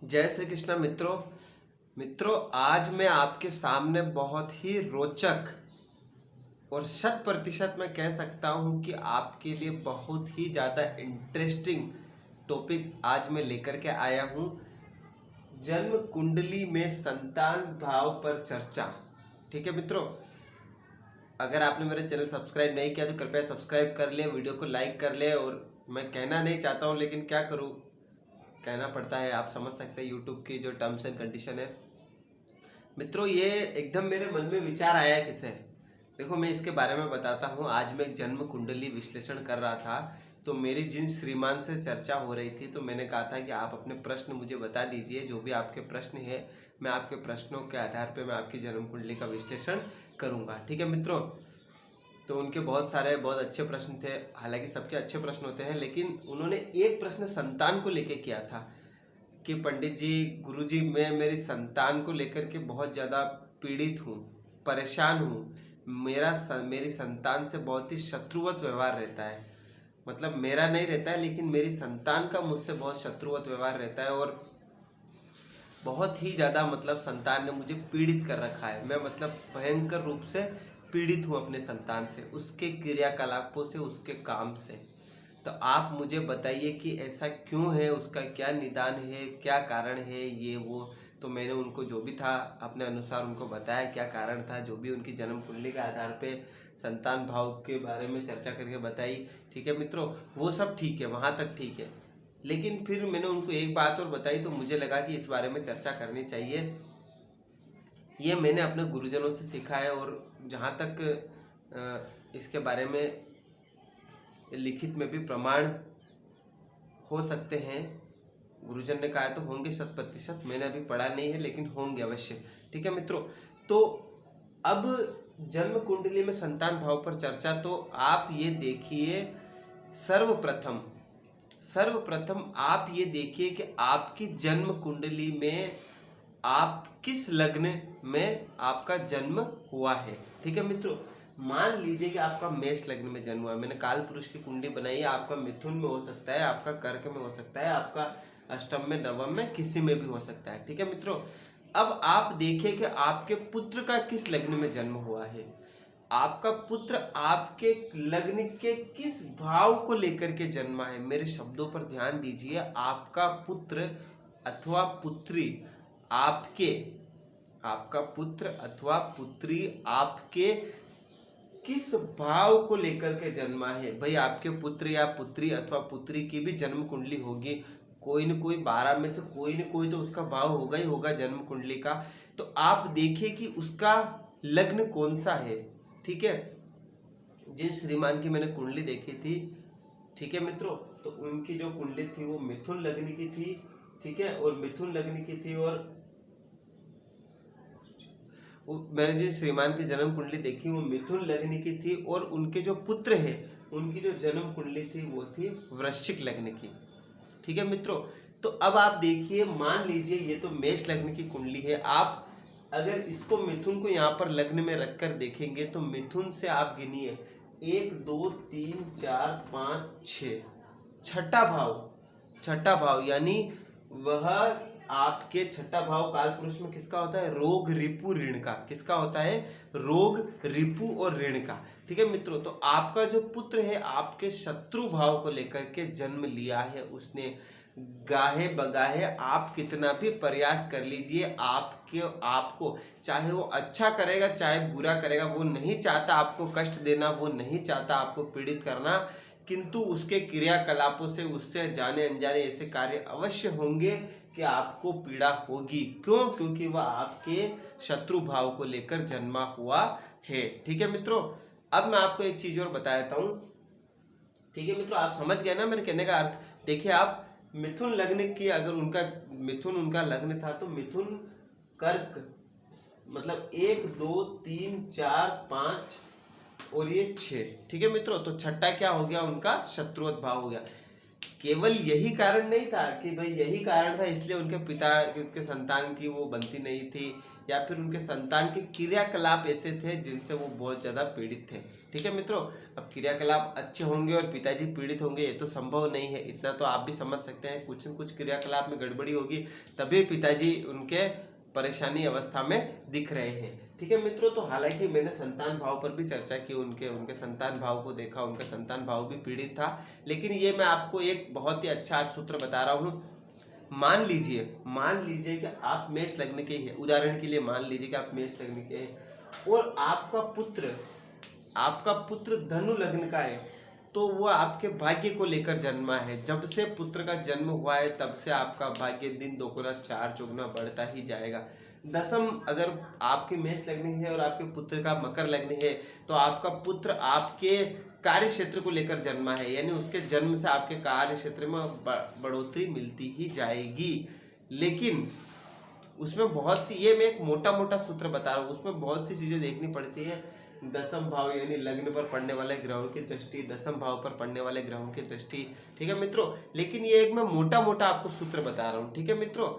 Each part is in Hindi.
जय श्री कृष्ण मित्रों आज मैं आपके सामने बहुत ही रोचक और 100% मैं कह सकता हूं कि आपके लिए बहुत ही ज़्यादा इंटरेस्टिंग टॉपिक आज मैं लेकर के आया हूं। जन्म कुंडली में संतान भाव पर चर्चा। ठीक है मित्रों, अगर आपने मेरे चैनल सब्सक्राइब नहीं किया तो कृपया सब्सक्राइब कर ले, वीडियो को लाइक कर ले। और मैं कहना नहीं चाहता हूं लेकिन क्या करूं, कहना पड़ता है। आप समझ सकते हैं यूट्यूब की जो टर्म्स एंड कंडीशन है। मित्रों, ये एकदम मेरे मन में विचार आया किसे, देखो मैं इसके बारे में बताता हूँ। आज मैं एक जन्म कुंडली विश्लेषण कर रहा था तो मेरी जिन श्रीमान से चर्चा हो रही थी तो मैंने कहा था कि आप अपने प्रश्न मुझे बता दीजिए, जो भी आपके प्रश्न है मैं आपके प्रश्नों के आधार पर मैं आपकी जन्म कुंडली का विश्लेषण करूँगा। ठीक है मित्रों, तो उनके बहुत सारे बहुत अच्छे प्रश्न थे। हालांकि सबके अच्छे प्रश्न होते हैं, लेकिन उन्होंने एक प्रश्न संतान को लेकर किया था कि पंडित जी, गुरुजी, मैं मेरी संतान को लेकर के बहुत ज़्यादा पीड़ित हूँ, परेशान हूँ। मेरी संतान से बहुत ही शत्रुवत व्यवहार रहता है। मतलब मेरा नहीं रहता है लेकिन मेरी संतान का मुझसे बहुत शत्रुवत व्यवहार रहता है और बहुत ही ज़्यादा मतलब संतान ने मुझे पीड़ित कर रखा है। मैं मतलब भयंकर रूप से पीड़ित हूँ अपने संतान से, उसके क्रियाकलापों से, उसके काम से। तो आप मुझे बताइए कि ऐसा क्यों है, उसका क्या निदान है, क्या कारण है, ये वो। तो मैंने उनको जो भी था अपने अनुसार उनको बताया क्या कारण था, जो भी उनकी जन्म कुंडली के आधार पे संतान भाव के बारे में चर्चा करके बताई। ठीक है मित्रों, वो सब ठीक है, वहाँ तक ठीक है। लेकिन फिर मैंने उनको एक बात और बताई तो मुझे लगा कि इस बारे में चर्चा करनी चाहिए। ये मैंने अपने गुरुजनों से सीखा है और जहाँ तक इसके बारे में लिखित में भी प्रमाण हो सकते हैं, गुरुजन ने कहा है तो होंगे 100%। मैंने अभी पढ़ा नहीं है लेकिन होंगे अवश्य। ठीक है मित्रों, तो अब जन्म कुंडली में संतान भाव पर चर्चा। तो आप ये देखिए, सर्वप्रथम आप ये देखिए कि आपकी जन्म कुंडली में आप किस लग्न में आपका जन्म हुआ है। ठीक है मित्रों, मान लीजिए कि आपका मेष लग्न में जन्म हुआ है। मैंने काल पुरुष की कुंडली बनाई है, आपका मिथुन में हो सकता है, आपका कर्क में हो सकता है, आपका अष्टम में, नवम में, किसी में भी हो सकता है। ठीक है मित्रों, अब आप देखिए कि आपके पुत्र का किस लग्न में जन्म हुआ है। आपका पुत्र आपके लग्न के किस भाव को लेकर के जन्मा है। मेरे शब्दों पर ध्यान दीजिए, आपका पुत्र अथवा पुत्री आपका पुत्र अथवा पुत्री आपके किस भाव को लेकर के जन्मा है। भाई आपके पुत्र या पुत्री अथवा पुत्री की भी जन्म कुंडली होगी, कोई न कोई 12 में से कोई न कोई तो उसका भाव होगा ही होगा जन्म कुंडली का। तो आप देखिए कि उसका लग्न कौन सा है। ठीक है, जिन श्रीमान की मैंने कुंडली देखी थी, ठीक है मित्रों, तो उनकी जो कुंडली थी वो मिथुन लग्न की थी। ठीक है, और मिथुन लग्न की थी और मैंने जिस श्रीमान की जन्म कुंडली देखी वो मिथुन लग्न की थी और उनके जो पुत्र है उनकी जो जन्म कुंडली थी वो थी वृश्चिक लग्न की। ठीक है मित्रों, तो अब आप देखिए, मान लीजिए ये तो मेष लग्न की कुंडली है। आप अगर इसको मिथुन को यहाँ पर लग्न में रखकर देखेंगे तो मिथुन से आप गिनिए 1 2 3 4 5 6, छठा भाव यानी वह आपके छठा भाव काल पुरुष में किसका होता है, रोग रिपु ऋण का। किसका होता है, रोग रिपु और ऋण का। ठीक है मित्रों, तो आपका जो पुत्र है आपके शत्रु भाव को लेकर के जन्म लिया है उसने। गाहे बगाहे आप कितना भी प्रयास कर लीजिए, आपको चाहे वो अच्छा करेगा चाहे बुरा करेगा, वो नहीं चाहता आपको कष्ट देना, वो नहीं चाहता आपको पीड़ित करना, किंतु उसके क्रियाकलापों से उससे जाने अनजाने ऐसे कार्य अवश्य होंगे कि आपको पीड़ा होगी। क्यों? क्योंकि वह आपके शत्रु भाव को लेकर जन्मा हुआ है। ठीक है मित्रों, अब मैं आपको एक चीज और बता देता हूं। ठीक है मित्रों, आप समझ गए ना मेरे कहने का अर्थ। देखिए, आप मिथुन लग्न की, अगर मिथुन उनका लग्न था तो मिथुन कर्क, मतलब 1 2 3 4 5 और ये 6। ठीक है मित्रों, तो छठा क्या हो गया, उनका शत्रुवत भाव हो गया। केवल यही कारण नहीं था कि भाई यही कारण था इसलिए उनके पिता, उनके संतान की वो बनती नहीं थी, या फिर उनके संतान के क्रियाकलाप ऐसे थे जिनसे वो बहुत ज्यादा पीड़ित थे। ठीक है मित्रों। अब क्रियाकलाप अच्छे होंगे और पिताजी पीड़ित होंगे ये तो संभव नहीं है, इतना तो आप भी समझ सकते हैं। कुछ न कुछ क्रियाकलाप में गड़बड़ी होगी तभी पिताजी उनके परेशानी अवस्था में दिख रहे हैं। ठीक है मित्रों, तो हालांकि मैंने संतान भाव पर भी चर्चा की, उनके संतान भाव को देखा, उनका संतान भाव भी पीड़ित था। लेकिन ये मैं आपको एक बहुत ही अच्छा सूत्र बता रहा हूँ। मान लीजिए कि आप मेष लग्न के हैं, उदाहरण के लिए मान लीजिए कि आप मेष लग्न के हैं और आपका पुत्र धनु लग्न का है, तो वो आपके भाग्य को लेकर जन्मा है। जब से पुत्र का जन्म हुआ है तब से आपका भाग्य दिन दोगुना चार चौगुना बढ़ता ही जाएगा। दसम अगर आपके मेष लग्न है और आपके पुत्र का मकर लग्न है तो आपका पुत्र आपके कार्य क्षेत्र को लेकर जन्मा है, यानी उसके जन्म से आपके कार्य क्षेत्र में बढ़ोतरी मिलती ही जाएगी। लेकिन उसमें बहुत सी, ये मैं एक मोटा मोटा सूत्र बता रहा हूँ, उसमें बहुत सी चीजें देखनी पड़ती है। दसम भाव यानी लग्न पर पड़ने वाले ग्रहों की दृष्टि, दसम भाव पर पड़ने वाले ग्रहों की दृष्टि, ठीक है मित्रों। लेकिन ये एक मैं मोटा मोटा आपको सूत्र बता रहा हूँ, ठीक है मित्रों।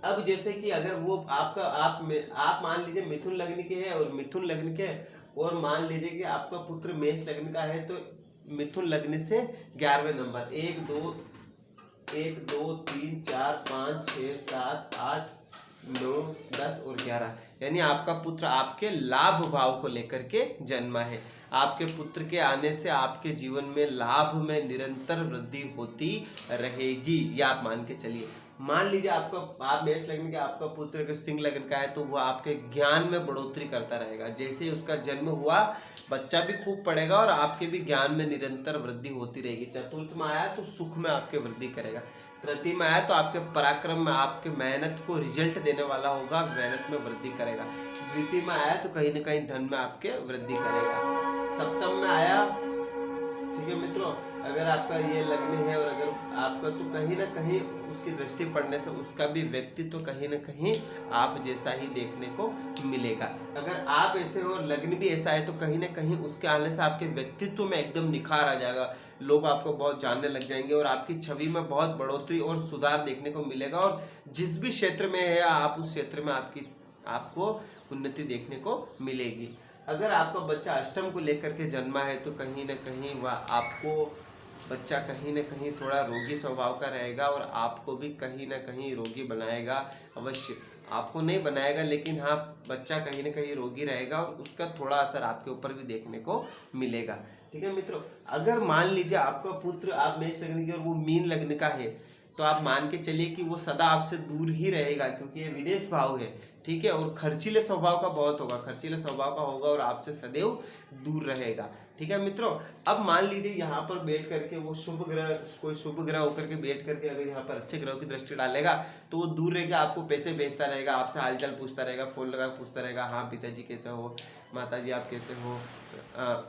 अब जैसे कि अगर वो आप मान लीजिए मिथुन लग्न के हैं और मिथुन लग्न के, और मान लीजिए कि आपका पुत्र मेष लग्न का है, तो मिथुन लग्न से 11वें नंबर 1 2 3 4 5 6 7 8 9 10 और 11, यानी आपका पुत्र आपके लाभ भाव को लेकर के जन्मा है। आपके पुत्र के आने से आपके जीवन में लाभ में निरंतर वृद्धि होती रहेगी, ये आप मान के चलिए। मान लीजिए आप मेष लग्न के, आपका पुत्र अगर सिंह लग्न का है तो वो आपके ज्ञान में बढ़ोतरी करता रहेगा। जैसे ही उसका जन्म हुआ बच्चा भी खूब पढ़ेगा और आपके भी ज्ञान में निरंतर वृद्धि होती रहेगी। चतुर्थ में आया तो सुख में आपके वृद्धि करेगा। तृतीय में आया तो आपके पराक्रम में, आपके मेहनत को रिजल्ट देने वाला होगा, मेहनत में वृद्धि करेगा। द्वितीय में आया तो कहीं ना कहीं धन में आपके वृद्धि करेगा। सप्तम में आया, ठीक है मित्रों, अगर आपका ये लग्न है और अगर आपका, तो कहीं ना कहीं उसकी दृष्टि पड़ने से उसका भी व्यक्तित्व कहीं ना कहीं आप जैसा ही देखने को मिलेगा। अगर आप ऐसे हो और लग्न भी ऐसा है तो कहीं ना कहीं उसके आने से आपके व्यक्तित्व में एकदम निखार आ जाएगा। लोग आपको बहुत जानने लग जाएंगे और आपकी छवि में बहुत बढ़ोतरी और सुधार देखने को मिलेगा। और जिस भी क्षेत्र में है आप उस क्षेत्र में आपको उन्नति देखने को मिलेगी। अगर आपका बच्चा अष्टम को लेकर के जन्मा है तो कहीं ना कहीं वह आपको बच्चा कहीं ना कहीं थोड़ा रोगी स्वभाव का रहेगा और आपको भी कहीं ना कहीं रोगी बनाएगा। अवश्य आपको नहीं बनाएगा, लेकिन हाँ बच्चा कहीं ना कहीं रोगी रहेगा और उसका थोड़ा असर आपके ऊपर भी देखने को मिलेगा। ठीक है मित्रों, अगर मान लीजिए आपका पुत्र, आप मेष लग्न की और वो मीन लग्न का है, तो आप मान के चलिए कि वो सदा आपसे दूर ही रहेगा, क्योंकि ये विदेश भाव है। ठीक है, और खर्चीले स्वभाव का बहुत होगा, खर्चीले स्वभाव का होगा और आपसे सदैव दूर रहेगा। ठीक है मित्रों, अब मान लीजिए यहाँ पर बैठ करके वो शुभ ग्रह, कोई शुभ ग्रह होकर के बैठ करके अगर यहाँ पर अच्छे ग्रहों की दृष्टि डालेगा तो वो दूर रहेगा, आपको पैसे भेजता रहेगा, आपसे हालचाल पूछता रहेगा, फोन लगा पूछता रहेगा, हाँ पिताजी कैसे हो, माताजी आप कैसे हो,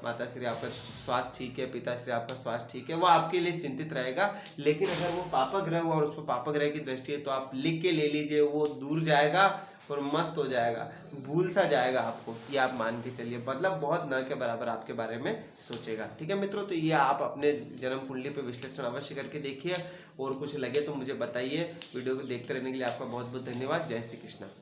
माताश्री आपका स्वास्थ्य ठीक है, पिताश्री आपका स्वास्थ्य ठीक है, वो आपके लिए चिंतित रहेगा। लेकिन अगर वो पापा ग्रह हुआ और उस पर पापा ग्रह की दृष्टि है तो आप लिख के ले लीजिए, वो दूर जाएगा और मस्त हो जाएगा, भूल सा जाएगा आपको, ये आप मान के चलिए। मतलब बहुत न के बराबर आपके बारे में सोचेगा। ठीक है मित्रों, तो ये आप अपने जन्म कुंडली पे विश्लेषण अवश्य करके देखिए और कुछ लगे तो मुझे बताइए। वीडियो को देखते रहने के लिए आपका बहुत बहुत धन्यवाद। जय श्री कृष्ण।